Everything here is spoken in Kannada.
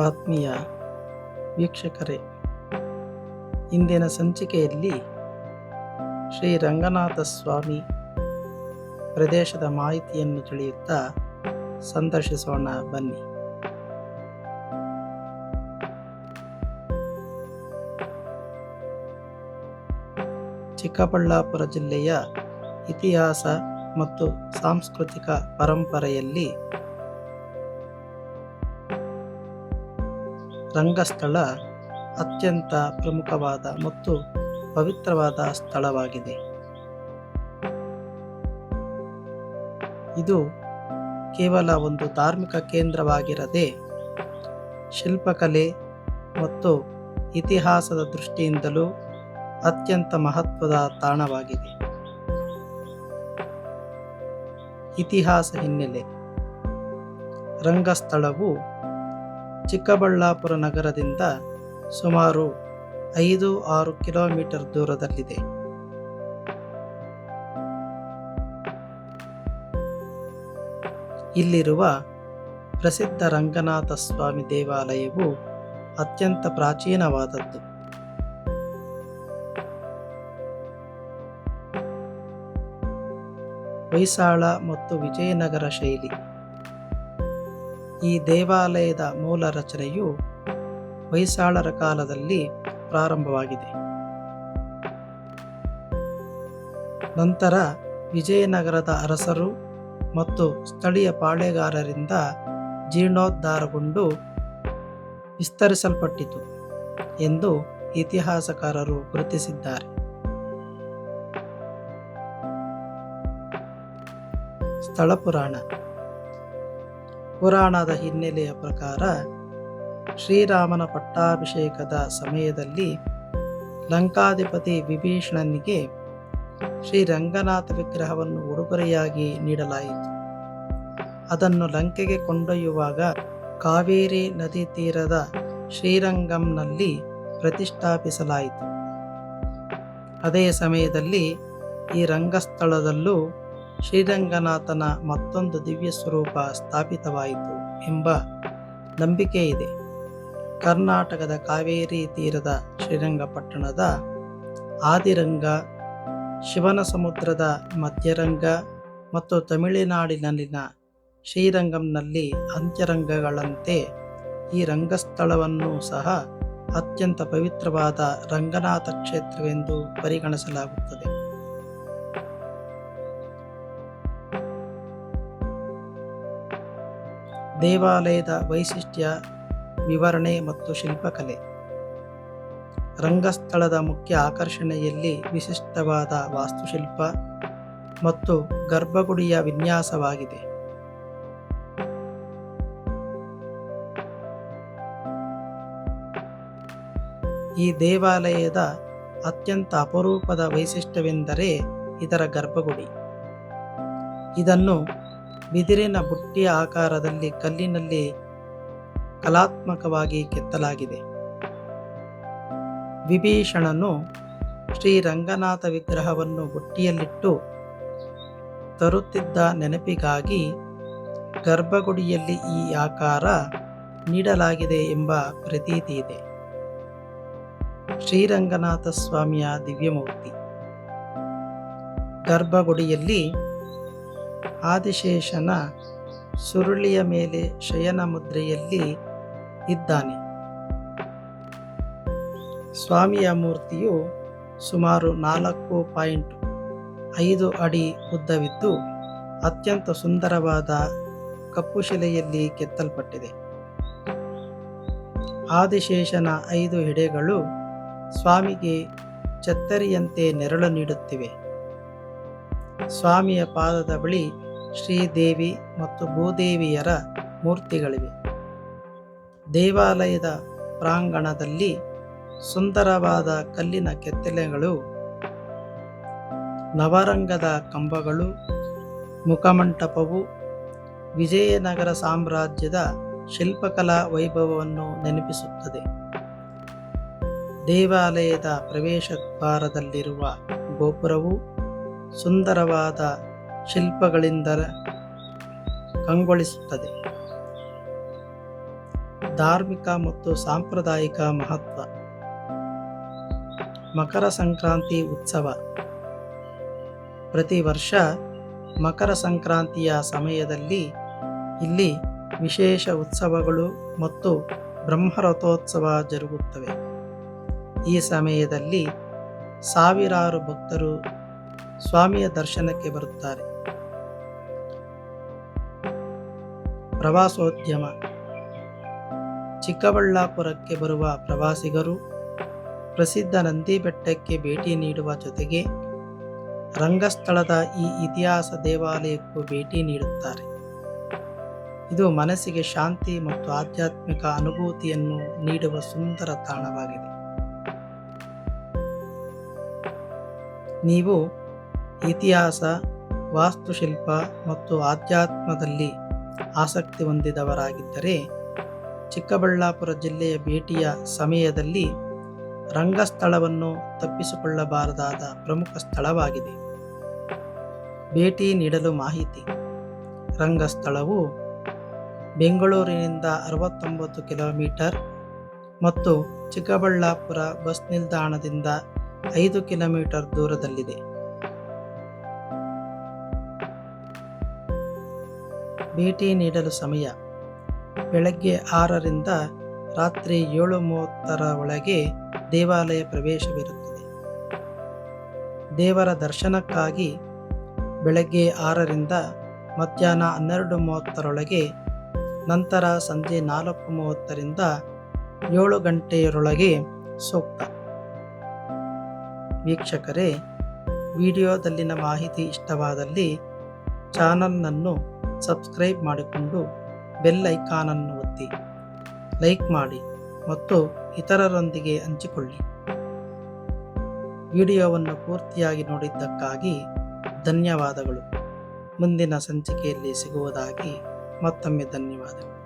ಆತ್ಮೀಯ ವೀಕ್ಷಕರೇ, ಇಂದಿನ ಸಂಚಿಕೆಯಲ್ಲಿ ಶ್ರೀ ರಂಗನಾಥ ಸ್ವಾಮಿ ಪ್ರದೇಶದ ಮಾಹಿತಿಯನ್ನು ತಿಳಿಯುತ್ತಾ ಸಂದರ್ಶಿಸೋಣ ಬನ್ನಿ. ಚಿಕ್ಕಬಳ್ಳಾಪುರ ಜಿಲ್ಲೆಯ ಇತಿಹಾಸ ಮತ್ತು ಸಾಂಸ್ಕೃತಿಕ ಪರಂಪರೆಯಲ್ಲಿ ರಂಗಸ್ಥಳ ಅತ್ಯಂತ ಪ್ರಮುಖವಾದ ಮತ್ತು ಪವಿತ್ರವಾದ ಸ್ಥಳವಾಗಿದೆ. ಇದು ಕೇವಲ ಒಂದು ಧಾರ್ಮಿಕ ಕೇಂದ್ರವಾಗಿರದೆ ಶಿಲ್ಪಕಲೆ ಮತ್ತು ಇತಿಹಾಸದ ದೃಷ್ಟಿಯಿಂದಲೂ ಅತ್ಯಂತ ಮಹತ್ವದ ತಾಣವಾಗಿದೆ. ಇತಿಹಾಸ ಹಿನ್ನೆಲೆ: ರಂಗಸ್ಥಳವು ಚಿಕ್ಕಬಳ್ಳಾಪುರ ನಗರದಿಂದ ಸುಮಾರು 5-6 ಕಿಲೋಮೀಟರ್ ದೂರದಲ್ಲಿದೆ. ಇಲ್ಲಿರುವ ಪ್ರಸಿದ್ಧ ರಂಗನಾಥ ಸ್ವಾಮಿ ದೇವಾಲಯವು ಅತ್ಯಂತ ಪ್ರಾಚೀನವಾದದ್ದು. ಹೊಯ್ಸಳ ಮತ್ತು ವಿಜಯನಗರ ಶೈಲಿ. ಈ ದೇವಾಲಯದ ಮೂಲ ರಚನೆಯು ಹೊಯ್ಸಳರ ಕಾಲದಲ್ಲಿ ಪ್ರಾರಂಭವಾಗಿದೆ. ನಂತರ ವಿಜಯನಗರದ ಅರಸರು ಮತ್ತು ಸ್ಥಳೀಯ ಪಾಳೆಗಾರರಿಂದ ಜೀರ್ಣೋದ್ಧಾರಗೊಂಡು ವಿಸ್ತರಿಸಲ್ಪಟ್ಟಿತು ಎಂದು ಇತಿಹಾಸಕಾರರು ಗುರುತಿಸಿದ್ದಾರೆ. ಸ್ಥಳ ಪುರಾಣ. ಪುರಾಣದ ಹಿನ್ನೆಲೆಯ ಪ್ರಕಾರ ಶ್ರೀರಾಮನ ಪಟ್ಟಾಭಿಷೇಕದ ಸಮಯದಲ್ಲಿ ಲಂಕಾಧಿಪತಿ ವಿಭೀಷಣನಿಗೆ ಶ್ರೀರಂಗನಾಥ ವಿಗ್ರಹವನ್ನು ಉಡುಗೊರೆಯಾಗಿ ನೀಡಲಾಯಿತು. ಅದನ್ನು ಲಂಕೆಗೆ ಕೊಂಡೊಯ್ಯುವಾಗ ಕಾವೇರಿ ನದಿ ತೀರದ ಶ್ರೀರಂಗಂನಲ್ಲಿ ಪ್ರತಿಷ್ಠಾಪಿಸಲಾಯಿತು. ಅದೇ ಸಮಯದಲ್ಲಿ ಈ ರಂಗಸ್ಥಳದಲ್ಲೂ ಶ್ರೀರಂಗನಾಥನ ಮತ್ತೊಂದು ದಿವ್ಯ ಸ್ವರೂಪ ಸ್ಥಾಪಿತವಾಯಿತು ಎಂಬ ನಂಬಿಕೆ ಇದೆ. ಕರ್ನಾಟಕದ ಕಾವೇರಿ ತೀರದ ಶ್ರೀರಂಗಪಟ್ಟಣದ ಆದಿರಂಗ, ಶಿವನ ಸಮುದ್ರದ ಮಧ್ಯರಂಗ ಮತ್ತು ತಮಿಳುನಾಡಿನಲ್ಲಿನ ಶ್ರೀರಂಗಂನಲ್ಲಿ ಅಂತ್ಯರಂಗಗಳಂತೆ ಈ ರಂಗಸ್ಥಳವನ್ನು ಸಹ ಅತ್ಯಂತ ಪವಿತ್ರವಾದ ರಂಗನಾಥ ಕ್ಷೇತ್ರವೆಂದು ಪರಿಗಣಿಸಲಾಗುತ್ತದೆ. ದೇವಾಲಯದ ವೈಶಿಷ್ಟ್ಯ, ವಿವರಣೆ ಮತ್ತು ಶಿಲ್ಪಕಲೆ. ರಂಗಸ್ಥಳದ ಮುಖ್ಯ ಆಕರ್ಷಣೆಯಲ್ಲಿ ವಿಶಿಷ್ಟವಾದ ವಾಸ್ತುಶಿಲ್ಪ ಮತ್ತು ಗರ್ಭಗುಡಿಯ ವಿನ್ಯಾಸವಾಗಿದೆ. ಈ ದೇವಾಲಯದ ಅತ್ಯಂತ ಅಪರೂಪದ ವೈಶಿಷ್ಟ್ಯವೆಂದರೆ ಇದರ ಗರ್ಭಗುಡಿ. ಇದನ್ನು ಬಿದಿರಿನ ಬುಟ್ಟಿಯ ಆಕಾರದಲ್ಲಿ ಕಲ್ಲಿನಲ್ಲಿ ಕಲಾತ್ಮಕವಾಗಿ ಕೆತ್ತಲಾಗಿದೆ. ವಿಭೀಷಣನು ಶ್ರೀರಂಗನಾಥ ವಿಗ್ರಹವನ್ನು ಬುಟ್ಟಿಯಲ್ಲಿಟ್ಟು ತರುತ್ತಿದ್ದ ನೆನಪಿಗಾಗಿ ಗರ್ಭಗುಡಿಯಲ್ಲಿ ಈ ಆಕಾರ ನೀಡಲಾಗಿದೆ ಎಂಬ ಪ್ರತೀತಿ ಇದೆ. ಶ್ರೀರಂಗನಾಥ ಸ್ವಾಮಿಯ ದಿವ್ಯಮೂರ್ತಿ. ಗರ್ಭಗುಡಿಯಲ್ಲಿ ಆದಿಶೇಷನ ಸುರುಳಿಯ ಮೇಲೆ ಶಯನ ಮುದ್ರೆಯಲ್ಲಿ ಇದ್ದಾನೆ. ಸ್ವಾಮಿಯ ಮೂರ್ತಿಯು ಸುಮಾರು 4.5 ಅಡಿ ಉದ್ದವಿದ್ದು ಅತ್ಯಂತ ಸುಂದರವಾದ ಕಪ್ಪು ಶಿಲೆಯಲ್ಲಿ ಕೆತ್ತಲ್ಪಟ್ಟಿದೆ. ಆದಿಶೇಷನ 5 ಹೆಡೆಗಳು ಸ್ವಾಮಿಗೆ ಛತ್ತರಿಯಂತೆ ನೆರಳು ನೀಡುತ್ತಿವೆ. ಸ್ವಾಮಿಯ ಪಾದದ ಬಳಿ ಶ್ರೀದೇವಿ ಮತ್ತು ಭೂದೇವಿಯರ ಮೂರ್ತಿಗಳಿವೆ. ದೇವಾಲಯದ ಪ್ರಾಂಗಣದಲ್ಲಿ ಸುಂದರವಾದ ಕಲ್ಲಿನ ಕೆತ್ತನೆಗಳು, ನವರಂಗದ ಕಂಬಗಳು, ಮುಖಮಂಟಪವು ವಿಜಯನಗರ ಸಾಮ್ರಾಜ್ಯದ ಶಿಲ್ಪಕಲಾ ವೈಭವವನ್ನು ನೆನಪಿಸುತ್ತದೆ. ದೇವಾಲಯದ ಪ್ರವೇಶ ದ್ವಾರದಲ್ಲಿರುವ ಗೋಪುರವು ಸುಂದರವಾದ ಶಿಲ್ಪಗಳಿಂದ ಕಂಗೊಳಿಸುತ್ತದೆ. ಧಾರ್ಮಿಕ ಮತ್ತು ಸಾಂಪ್ರದಾಯಿಕ ಮಹತ್ವ. ಮಕರ ಸಂಕ್ರಾಂತಿ ಉತ್ಸವ. ಪ್ರತಿ ವರ್ಷ ಮಕರ ಸಂಕ್ರಾಂತಿಯ ಸಮಯದಲ್ಲಿ ಇಲ್ಲಿ ವಿಶೇಷ ಉತ್ಸವಗಳು ಮತ್ತು ಬ್ರಹ್ಮರಥೋತ್ಸವ ಜರುಗುತ್ತವೆ. ಈ ಸಮಯದಲ್ಲಿ ಸಾವಿರಾರು ಭಕ್ತರು ಸ್ವಾಮಿಯ ದರ್ಶನಕ್ಕೆ ಬರುತ್ತಾರೆ. ಪ್ರವಾಸೋದ್ಯಮ. ಚಿಕ್ಕಬಳ್ಳಾಪುರಕ್ಕೆ ಬರುವ ಪ್ರವಾಸಿಗರು ಪ್ರಸಿದ್ಧ ನಂದಿ ಬೆಟ್ಟಕ್ಕೆ ಭೇಟಿ ನೀಡುವ ಜೊತೆಗೆ ರಂಗಸ್ಥಳದ ಈ ಇತಿಹಾಸ ದೇವಾಲಯಕ್ಕೂ ಭೇಟಿ ನೀಡುತ್ತಾರೆ. ಇದು ಮನಸ್ಸಿಗೆ ಶಾಂತಿ ಮತ್ತು ಆಧ್ಯಾತ್ಮಿಕ ಅನುಭೂತಿಯನ್ನು ನೀಡುವ ಸುಂದರ ತಾಣವಾಗಿದೆ. ನೀವು ಇತಿಹಾಸ, ವಾಸ್ತುಶಿಲ್ಪ ಮತ್ತು ಆಧ್ಯಾತ್ಮದಲ್ಲಿ ಆಸಕ್ತಿ ಹೊಂದಿದವರಾಗಿದ್ದರೆ ಚಿಕ್ಕಬಳ್ಳಾಪುರ ಜಿಲ್ಲೆಯ ಭೇಟಿಯ ಸಮಯದಲ್ಲಿ ರಂಗಸ್ಥಳವನ್ನು ತಪ್ಪಿಸಿಕೊಳ್ಳಬಾರದಾದ ಪ್ರಮುಖ ಸ್ಥಳವಾಗಿದೆ. ಭೇಟಿ ನೀಡಲು ಮಾಹಿತಿ. ರಂಗಸ್ಥಳವು ಬೆಂಗಳೂರಿನಿಂದ 69 ಕಿಲೋಮೀಟರ್ ಮತ್ತು ಚಿಕ್ಕಬಳ್ಳಾಪುರ ಬಸ್ ನಿಲ್ದಾಣದಿಂದ 5 ಕಿಲೋಮೀಟರ್ ದೂರದಲ್ಲಿದೆ. ಭೇಟಿ ನೀಡಲು ಸಮಯ ಬೆಳಗ್ಗೆ 6ರಿಂದ ರಾತ್ರಿ 7:30 ಒಳಗೆ ದೇವಾಲಯ ಪ್ರವೇಶವಿರುತ್ತದೆ. ದೇವರ ದರ್ಶನಕ್ಕಾಗಿ ಬೆಳಗ್ಗೆ 6ರಿಂದ ಮಧ್ಯಾಹ್ನ 12:30 ನಂತರ ಸಂಜೆ 4:30ರಿಂದ 7 ಗಂಟೆಯೊಳಗೆ ಸೂಕ್ತ. ವೀಕ್ಷಕರೇ, ವಿಡಿಯೋದಲ್ಲಿನ ಮಾಹಿತಿ ಇಷ್ಟವಾದಲ್ಲಿ ಚಾನಲ್ನನ್ನು ಸಬ್ಸ್ಕ್ರೈಬ್ ಮಾಡಿಕೊಂಡು ಬೆಲ್ ಐಕಾನನ್ನು ಒತ್ತಿ, ಲೈಕ್ ಮಾಡಿ ಮತ್ತು ಇತರರೊಂದಿಗೆ ಹಂಚಿಕೊಳ್ಳಿ. ವಿಡಿಯೋವನ್ನು ಪೂರ್ತಿಯಾಗಿ ನೋಡಿದ್ದಕ್ಕಾಗಿ ಧನ್ಯವಾದಗಳು. ಮುಂದಿನ ಸಂಚಿಕೆಯಲ್ಲಿ ಸಿಗುವುದಾಗಿ ಮತ್ತೊಮ್ಮೆ ಧನ್ಯವಾದಗಳು.